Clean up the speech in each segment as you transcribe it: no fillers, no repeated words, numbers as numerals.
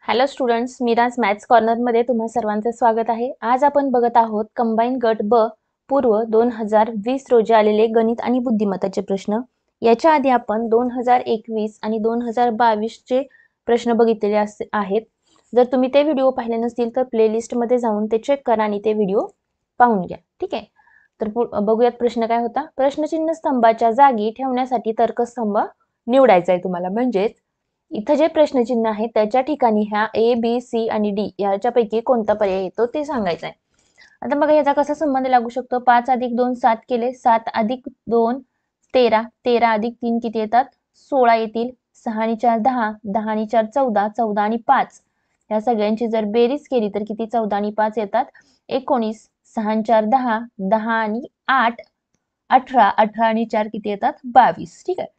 Hello students, मीराज maths कॉर्नरमध्ये तुम्हा सर्वांचे स्वागत आहे. आज आपण बघत आहोत कंबाईन गट ब पूर्व 2020 रोजी आलेले गणित आणि बुद्धिमत्ताचे प्रश्न. याच्या आधी आपण 2021 आणि 2022 चे प्रश्न बघितलेले आहेत. जर तुम्ही ते व्हिडिओ पाहिले नसतील तर प्लेलिस्टमध्ये जाऊन ते चेक करा आणि ते व्हिडिओ पाहून घ्या. ठीक आहे, तर बघूयात प्रश्न काय होता. प्रश्नचिन्ह स्तंभाच्या जागी ठेवण्यासाठी तर्कस्तंभ निवडायचा आहे तुम्हाला. म्हणजेच इथं जे प्रश्नचिन्ह आहे त्याच्या ठिकाणी ह्या ए बी सी आणि डी याच्यापैकी कोणता पर्याय येतो ते सांगायचं आहे. आता बघा याचा कसा संबंध लागू शकतो. 5 + 2 7 केले, 7 + 2 13, 13 + 3 किती येतात 16 येतील. 6 आणि 4 10, 10 आणि 4 14, 14 आणि 5 या सगळ्यांची जर बेरीज केली तर किती 14 आणि 5 येतात 19. 6 आणि 4 10, 10 आणि 8 18, 18 आणि 4 किती येतात 22. ठीक आहे,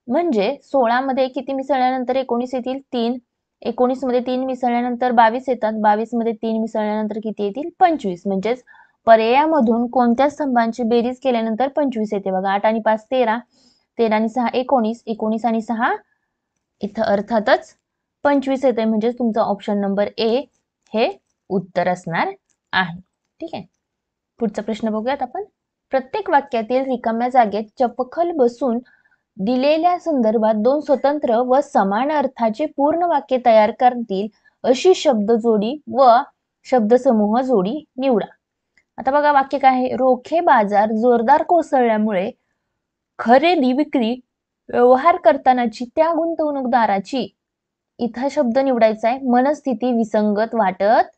म्हणजे 16 मध्ये किती मिसळल्यानंतर 19 येतील 3, 19 मध्ये 3 मिसळल्यानंतर 22 येतात, 22 मध्ये 3 मिसळल्यानंतर किती येतील 25. म्हणजेच पर्यायामधून कोणत्या स्तंभांची बेरीज केल्यानंतर 25 येते बघा. 8 आणि 5 13, 13 आणि 6 19, 19 आणि 6 इथं अर्थातच 25 येते. म्हणजे तुमचा ऑप्शन नंबर ए हे उत्तर असणार आहे. ठीक आहे, पुढचा प्रश्न बघूयात आपण. प्रत्येक वाक्यातील रिकाम्या जागेत चपखल बसून दिलेल्या संदर्भात दोन स्वतंत्र व समान अर्थाचे पूर्ण वाक्य तयार करतील अशी शब्द जोडी व शब्दसमूह जोडी निवडा. आता बघा वाक्य काय आहे. रोखे बाजार जोरदार कोसळल्यामुळे खरेदी विक्री व्यवहार करतानाची त्या गुंतवणूकदाराची इथं शब्द निवडायचा आहे मनस्थिती विसंगत वाटत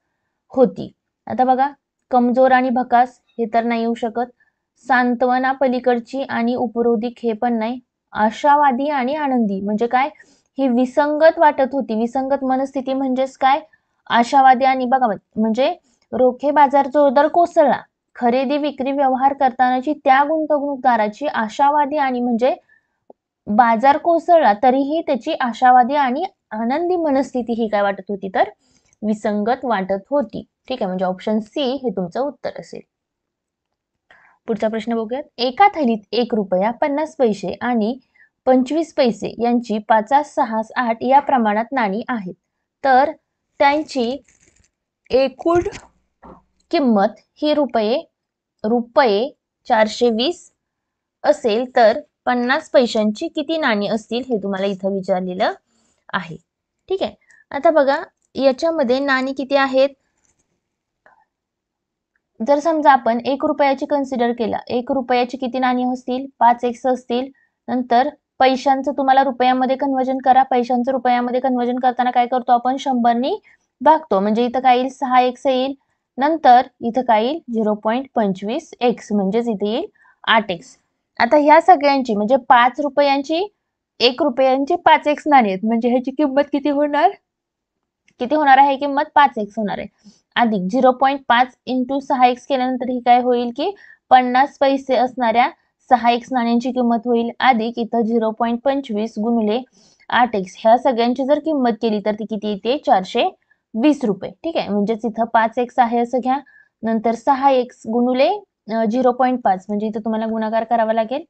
होती. आता बघा कमजोर आणि भकास हे तर नाही येऊ शकत. सांत्वना पलीकडची आणि उपरोधिक हे पण नाही. आशावादी आणि आनंदी म्हणजे काय, ही विसंगत वाटत होती. विसंगत मनस्थिती म्हणजेच काय, आशावादी आणि बघा म्हणजे रोखे बाजार जोरदार कोसळला, खरेदी विक्री व्यवहार करतानाची त्या गुंतवणूकदाराची आशावादी आणि म्हणजे बाजार कोसळला तरीही त्याची आशावादी आणि आनंदी मनस्थिती ही काय वाटत होती तर विसंगत वाटत होती. ठीक आहे, म्हणजे ऑप्शन सी हे तुमचं उत्तर असेल. पुढचा प्रश्न बघूयात. एका थैलीत 1 रुपया 50 पैसे आणि 25 पैसे यांची 5, 6, 8 या प्रमाणात नाणी आहेत. तर त्यांची एकूण किंमत ही रुपये 420 असेल तर 50 पैशांची किती नाणी असतील हे तुम्हाला इथं विचारलेलं आहे. ठीक आहे, आता बघा याच्यामध्ये नाणी किती आहेत. जर समजा आपण 1 रुपयाची कन्सिडर केला, 1 रुपयाची किती नाणी असतील 5 एक्स असतील. नंतर पैशांचं तुम्हाला रुपयामध्ये कन्वर्जन करा. पैशांचं रुपयामध्ये कन्वर्जन करताना काय करतो आपण 100 नी भागतो. म्हणजे इथं काय येईल 6 एक्स येईल. नंतर इथं काय येईल 0.25 एक्स म्हणजेच इथे येईल 8 एक्स. आता ह्या सगळ्यांची म्हणजे 5 रुपयांची 1 रुपयांची 5 एक्स नाणी आहेत. म्हणजे ह्याची किंमत किती होणार आहे किंमत 5 एक्स होणार आहे. अधिक 0.5 × 6x केल्यानंतर ही काय होईल की 50 पैसे असणाऱ्या 6x नाण्यांची किंमत होईल. अधिक इथं 0.25 × 8x ह्या सगळ्यांची जर किंमत केली तर ती किती येते 420 रुपये. ठीक आहे, म्हणजेच इथं 5x आहे असं घ्या. नंतर 6x × 0.5 म्हणजे इथं तुम्हाला गुणाकार करावा लागेल.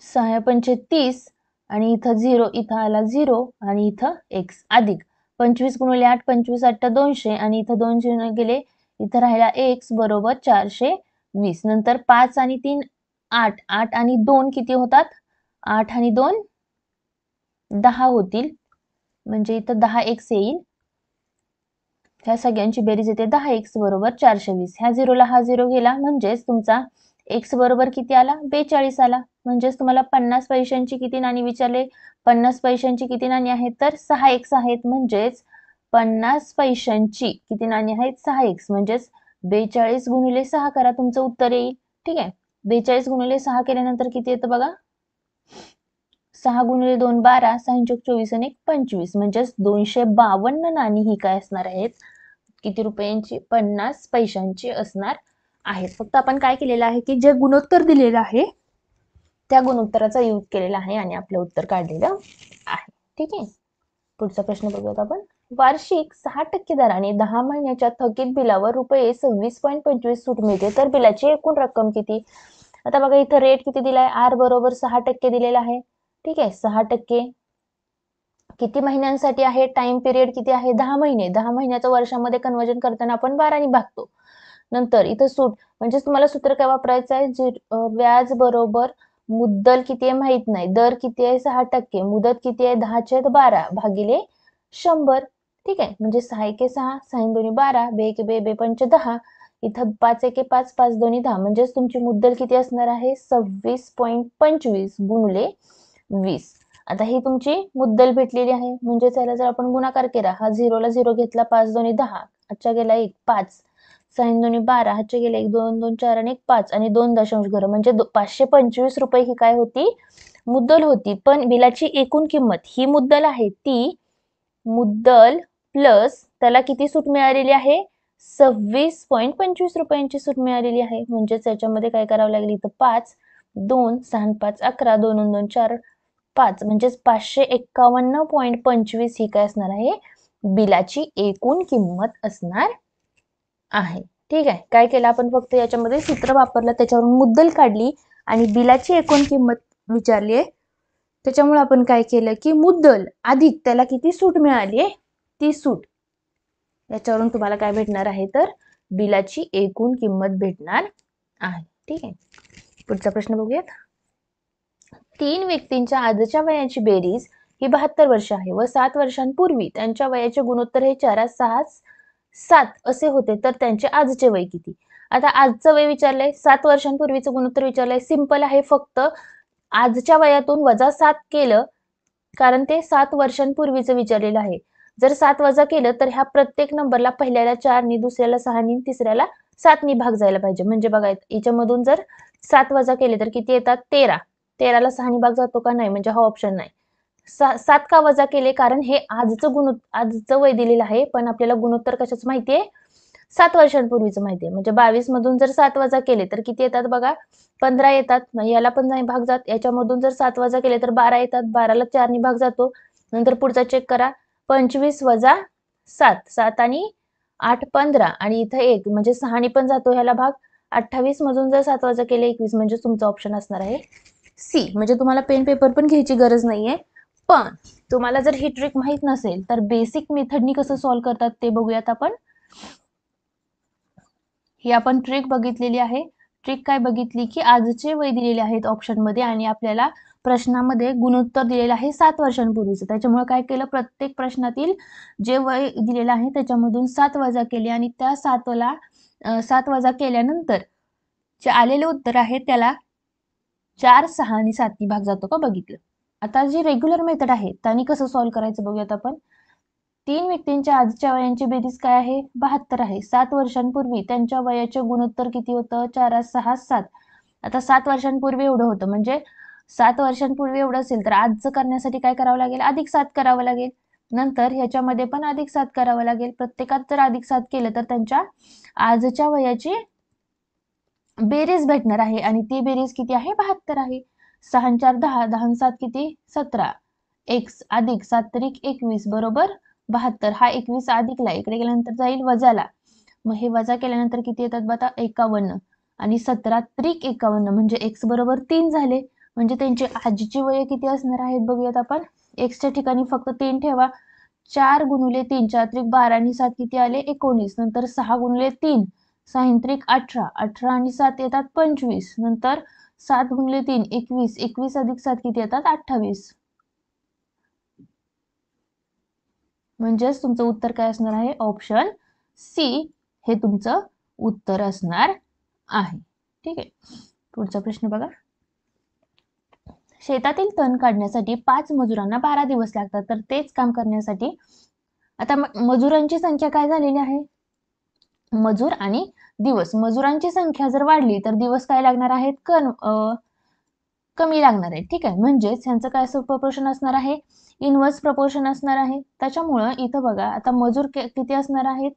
6 पंचे 30 आणि इथं 0 इथं आला 0 आणि इथं x अधिक 25 × 8 25 8 200 आणि इथं 200 गेले इथं राहिला x बरोबर 420. नंतर 5 आणि 3 8, 8 आणि 2 किती होतात 8 आणि 2 10 होतील. म्हणजे इथं 10x येईल. ह्या सगळ्यांची बेरीज येते 10x बरोबर 420. ह्या 0 ला हा 0 गेला म्हणजेच तुमचा x बरोबर किती आला 42 आला. म्हणजेच तुम्हाला 50 पैशांची किती नाणी विचारले. 50 पैशांची किती नाणी आहेत तर 6x आहेत. म्हणजेच 50 पैशांची किती नाणी आहेत 6x. म्हणजेच 42 × 6 करा तुमचं उत्तर येईल. ठीक आहे, 42 × 6 केल्यानंतर किती येतं बघा 6 × 2 12, 6 × 24 आणि 25 म्हणजेच 252 नाणी ही काय असणार आहेत किती रुपयांची 50 पैशांची असणार आहेत. फक्त आपण काय केलेलं आहे की जे गुणोत्तर दिलेलं आहे त्या गुणोत्तराचा यूज केलेला आहे आणि आपलं उत्तर काढलेलं आहे. ठीक आहे, पुढचा प्रश्न बघूयात आपण. वार्षिक 6% दराने 10 महिन्याच्या थकीत बिलावर रुपये 26.25 सूट मिळते तर बिलाची एकूण रक्कम किती. आता बघा इथं रेट किती दिलाय R बरोबर 6% दिलेला आहे. ठीक आहे, 6% किती महिन्यांसाठी आहे, टाइम पिरियड किती आहे, 10 महिने. 10 महिन्याचं वर्षामध्ये कन्वर्जन करताना आपण 12 ने भागतो. नंतर इथं सूट म्हणजे तुम्हाला सूत्र काय वापरायचं आहे, व्याज बरोबर मुद्दल किती आहे माहित नाही, दर किती आहे 6%, मुदत किती आहे 10/12 भागिले 100. ठीक आहे, म्हणजे 6 एके 6, 6 दोन्ही 12, बे एके बे, बे पंचे 10. इथं 5 एके 5, 5 दोन्ही 10. म्हणजेच तुमची मुद्दल किती असणार आहे, 26.25 गुणिले 20. आता ही तुमची मुद्दल भेटलेली आहे. म्हणजे त्याला जर आपण गुणाकार केला, हा 0ला 0 घेतला, 5 दोन्ही 10, आजच्या गेला 1, 5, 6 दोन्ही 12, हातचे गेले 1, 2, 2, 4 आणि 1, 5 आणि 2 दशांश घर म्हणजे 525 रुपये ही काय होती, मुद्दल होती. पण बिलाची एकूण किंमत ही मुद्दल आहे, ती मुद्दल प्लस त्याला किती सूट मिळालेली आहे, 26.25 रुपयांची सूट मिळालेली आहे. म्हणजे त्याच्यामध्ये काय करावं लागेल, इथं 5, 2, 6, 5, 11, 2, 2, 4, 5 म्हणजेच 551.25 ही काय असणार आहे, बिलाची एकूण किंमत असणार आहे. ठीक आहे, काय केलं आपण, फक्त याच्यामध्ये सूत्र वापरलं, त्याच्यावरून मुद्दल काढली आणि बिलाची एकूण किंमत विचारली आहे. त्याच्यामुळे आपण काय केलं की मुद्दल अधिक त्याला किती सूट मिळाली आहे, ती सूट, याच्यावरून तुम्हाला काय भेटणार आहे, तर बिलाची एकूण किंमत भेटणार आहे. ठीक आहे, पुढचा प्रश्न बघूयात. 3 व्यक्तींच्या आजच्या वयाची बेरीज ही 72 वर्ष आहे व 7 वर्षांपूर्वी त्यांच्या वयाचे गुणोत्तर हे 4, 6, 7 असे होते, तर त्यांचे आजचे वय किती. आता आजचं वय विचारलंय, 7 वर्षांपूर्वीचं गुणोत्तर विचारलंय. सिंपल आहे, फक्त आजच्या वयातून वजा 7 केलं, कारण ते 7 वर्षांपूर्वीचं विचारलेलं आहे. जर 7 वजा केलं तर ह्या प्रत्येक नंबरला पहिल्याला 4 नी, दुसऱ्याला 6 नी, तिसऱ्याला 7 नी भाग जायला पाहिजे. म्हणजे बघा, याच्यामधून जर 7 वजा केले तर किती येतात, 13. 13ला 6 नी भाग जातो का, नाही, म्हणजे हा ऑप्शन नाही. 7 का वजा केले, कारण हे आजचं वय दिलेलं आहे, पण आपल्याला गुणोत्तर कशाच माहितीये, 7 वर्षांपूर्वीच माहितीये. म्हणजे 22 मधून जर 7 वजा केले तर किती येतात बघा, 15 येतात. याला पण नाही भाग जात. याच्यामधून जर 7 वजा केले तर 12 येतात. 12ला 4 नी भाग जातो. नंतर पुढचा चेक करा, 25 वजा 7, 7 आणि 8 15 आणि इथं 1 म्हणजे 6 नी पण जातो ह्याला भाग. 28 मधून जर 7 वजा केले 21 म्हणजे तुमचा ऑप्शन असणार आहे सी. म्हणजे तुम्हाला पेन पेपर पण घ्यायची गरज नाहीये. पण तुम्हाला जर ही ट्रिक माहित नसेल तर बेसिक मेथडनी कसं सॉल्व्ह करतात ते बघूयात आपण. ही आपण ट्रिक बघितलेली आहे. ट्रिक काय बघितली की आजचे वय दिलेले आहेत ऑप्शन मध्ये आणि आपल्याला प्रश्नामध्ये गुणोत्तर दिलेलं आहे 7 वर्षांपूर्वीचं. त्याच्यामुळे काय केलं, प्रत्येक प्रश्नातील जे वय दिलेलं आहे त्याच्यामधून 7 वजा केले आणि त्या 7 वजा केल्यानंतर जे आलेले उत्तर आहे त्याला 4, 6 आणि 7 नी भाग जातो का बघितलं. आता जी रेग्युलर मेथड आहे त्याने कसं सॉल्व्ह करायचं बघूयात आपण. 3 व्यक्तींच्या आजच्या वयांची बेरीज काय आहे, 72 आहे. 7 वर्षांपूर्वी त्यांच्या वयाचे गुणोत्तर किती होतं, 4, 6, 7. आता 7 वर्षांपूर्वी एवढं होतं, म्हणजे 7 वर्षांपूर्वी एवढं असेल तर आजचं करण्यासाठी काय करावं लागेल, अधिक 7 करावं लागेल. नंतर ह्याच्यामध्ये पण अधिक 7 करावं लागेल. प्रत्येकात जर अधिक 7 केलं तर त्यांच्या आजच्या वयाची बेरीज भेटणार आहे आणि ती बेरीज किती आहे, 72 आहे. 6 आणि 4 10, 10 आणि 7 किती, 17. x अधिक 7 त्रिक 21 बरोबर 72. हा 21 अधिकला इकडे गेल्यानंतर जाईल वजाला, मग हे वजा केल्यानंतर किती येतात बघा, 51 आणि 17 त्रिक 51 म्हणजे x बरोबर 3 झाले. म्हणजे त्यांची आजीची वय किती असणार आहेत बघूयात आपण. x च्या ठिकाणी फक्त 3 ठेवा. 4 गुणिले 3 4 त्रिक 12 आणि 7 किती आले, 19. नंतर 6 गुणिले 3 6 त्रिक 18, 18 आणि 7 येतात 25. नंतर 7 गुणिले 3 21, 21 अधिक 7 किती येतात, 28. म्हणजेच तुमचं उत्तर काय असणार आहे, ऑप्शन सी हे तुमचं उत्तर असणार आहे. ठीक आहे, पुढचा प्रश्न बघा. शेतातील तण काढण्यासाठी 5 मजुरांना 12 दिवस लागतात, तर तेच काम करण्यासाठी आता मजुरांची संख्या काय झालेली आहे, मजूर आणि दिवस. मजुरांची संख्या जर वाढली तर दिवस काय लागणार आहेत, कमी लागणार आहे. ठीक आहे, म्हणजेच ह्यांचं काय प्रपोर्शन असणार आहे, इनवर्स प्रपोर्शन असणार आहे. त्याच्यामुळं इथं बघा, आता मजूर किती असणार आहेत,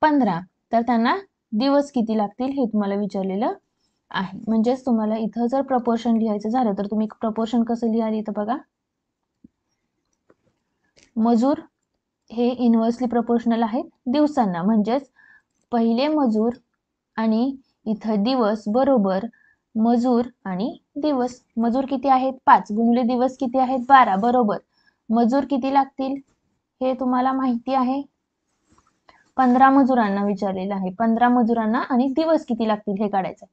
15, तर त्यांना दिवस किती लागतील हे तुम्हाला विचारलेलं आहे. म्हणजेच तुम्हाला इथं जर प्रपोर्शन लिहायचं झालं तर तुम्ही प्रपोर्शन कसं लिहाल, इथं बघा, मजूर हे इनवर्सली प्रपोर्शनल आहेत दिवसांना. म्हणजेच पहिले मजूर आणि इथं दिवस बरोबर मजूर आणि दिवस. मजूर किती आहेत, 5 गुणिले दिवस किती आहेत, 12 बरोबर मजूर किती लागतील हे तुम्हाला माहिती आहे. 15 मजुरांना विचारलेलं आहे. 15 मजुरांना आणि दिवस किती लागतील हे काढायचं.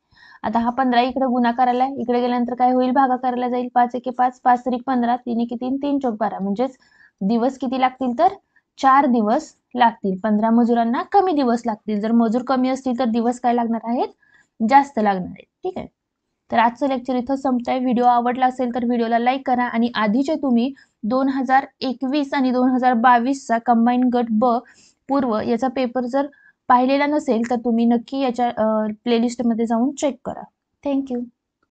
आता हा 15 इकडे गुणाकाराला आहे, इकडे गेल्यानंतर काय होईल, भागाकाराला जाईल. 5 एके 5, 5 त्रिक 15, 3 एके 3, 3 चौक 12. म्हणजेच दिवस किती लागतील तर 4 दिवस लागतील. 15 मजुरांना कमी दिवस लागतील. जर मजूर कमी असतील तर दिवस काय लागणार आहेत, जास्त लागणार आहेत. ठीक आहे. तर आजचं लेक्चर इथं संपतंय. व्हिडिओ आवडला असेल तर व्हिडिओला लाईक करा आणि आधीचे तुम्ही 2021 आणि 2022चा कंबाईन गट ब पूर्व याचा पेपर जर पाहिलेला नसेल तर तुम्ही नक्की याच्या प्लेलिस्टमध्ये जाऊन चेक करा. थँक्यू.